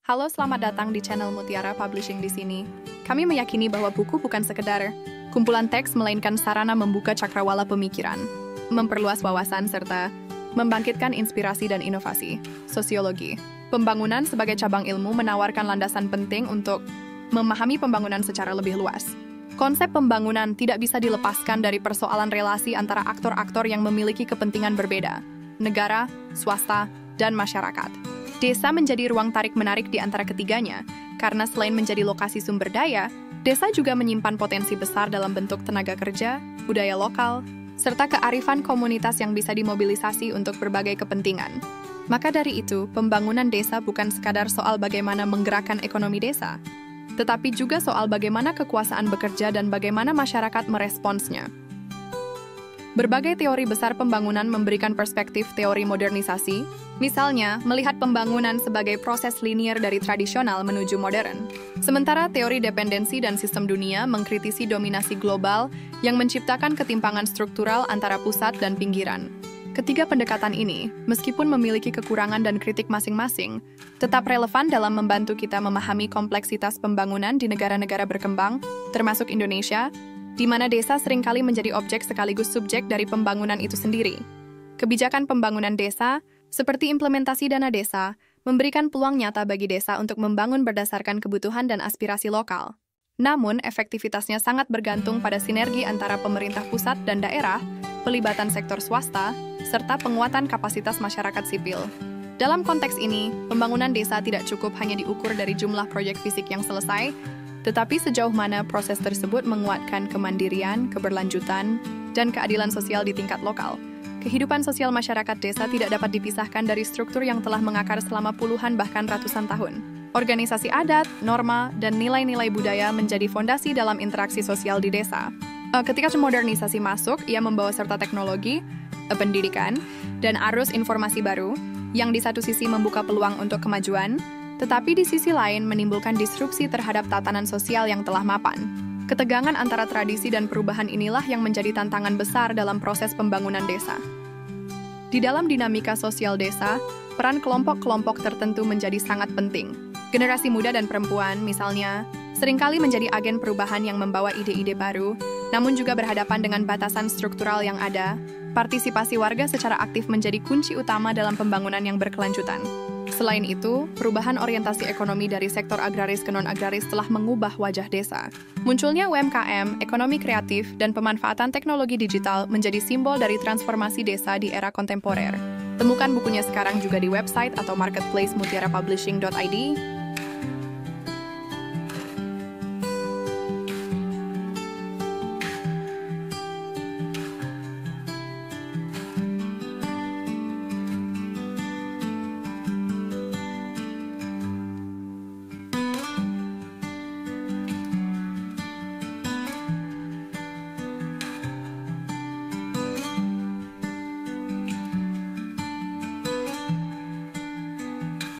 Halo, selamat datang di channel Mutiara Publishing di sini. Kami meyakini bahwa buku bukan sekedar kumpulan teks, melainkan sarana membuka cakrawala pemikiran, memperluas wawasan, serta membangkitkan inspirasi dan inovasi. Sosiologi pembangunan sebagai cabang ilmu menawarkan landasan penting untuk memahami pembangunan secara lebih luas. Konsep pembangunan tidak bisa dilepaskan dari persoalan relasi antara aktor-aktor yang memiliki kepentingan berbeda, negara, swasta, dan masyarakat. Desa menjadi ruang tarik-menarik di antara ketiganya, karena selain menjadi lokasi sumber daya, desa juga menyimpan potensi besar dalam bentuk tenaga kerja, budaya lokal, serta kearifan komunitas yang bisa dimobilisasi untuk berbagai kepentingan. Maka dari itu, pembangunan desa bukan sekadar soal bagaimana menggerakkan ekonomi desa, tetapi juga soal bagaimana kekuasaan bekerja dan bagaimana masyarakat meresponsnya. Berbagai teori besar pembangunan memberikan perspektif teori modernisasi, misalnya melihat pembangunan sebagai proses linier dari tradisional menuju modern. Sementara teori dependensi dan sistem dunia mengkritisi dominasi global yang menciptakan ketimpangan struktural antara pusat dan pinggiran. Ketiga pendekatan ini, meskipun memiliki kekurangan dan kritik masing-masing, tetap relevan dalam membantu kita memahami kompleksitas pembangunan di negara-negara berkembang, termasuk Indonesia, di mana desa seringkali menjadi objek sekaligus subjek dari pembangunan itu sendiri. Kebijakan pembangunan desa, seperti implementasi dana desa, memberikan peluang nyata bagi desa untuk membangun berdasarkan kebutuhan dan aspirasi lokal. Namun, efektivitasnya sangat bergantung pada sinergi antara pemerintah pusat dan daerah, pelibatan sektor swasta, serta penguatan kapasitas masyarakat sipil. Dalam konteks ini, pembangunan desa tidak cukup hanya diukur dari jumlah proyek fisik yang selesai, tetapi sejauh mana proses tersebut menguatkan kemandirian, keberlanjutan, dan keadilan sosial di tingkat lokal. Kehidupan sosial masyarakat desa tidak dapat dipisahkan dari struktur yang telah mengakar selama puluhan bahkan ratusan tahun. Organisasi adat, norma, dan nilai-nilai budaya menjadi fondasi dalam interaksi sosial di desa. Ketika modernisasi masuk, ia membawa serta teknologi, pendidikan, dan arus informasi baru, yang di satu sisi membuka peluang untuk kemajuan, tetapi di sisi lain menimbulkan disrupsi terhadap tatanan sosial yang telah mapan. Ketegangan antara tradisi dan perubahan inilah yang menjadi tantangan besar dalam proses pembangunan desa. Di dalam dinamika sosial desa, peran kelompok-kelompok tertentu menjadi sangat penting. Generasi muda dan perempuan, misalnya, seringkali menjadi agen perubahan yang membawa ide-ide baru, namun juga berhadapan dengan batasan struktural yang ada. Partisipasi warga secara aktif menjadi kunci utama dalam pembangunan yang berkelanjutan. Selain itu, perubahan orientasi ekonomi dari sektor agraris ke non-agraris telah mengubah wajah desa. Munculnya UMKM, ekonomi kreatif, dan pemanfaatan teknologi digital menjadi simbol dari transformasi desa di era kontemporer. Temukan bukunya sekarang juga di website atau marketplace mutiarapublishing.id.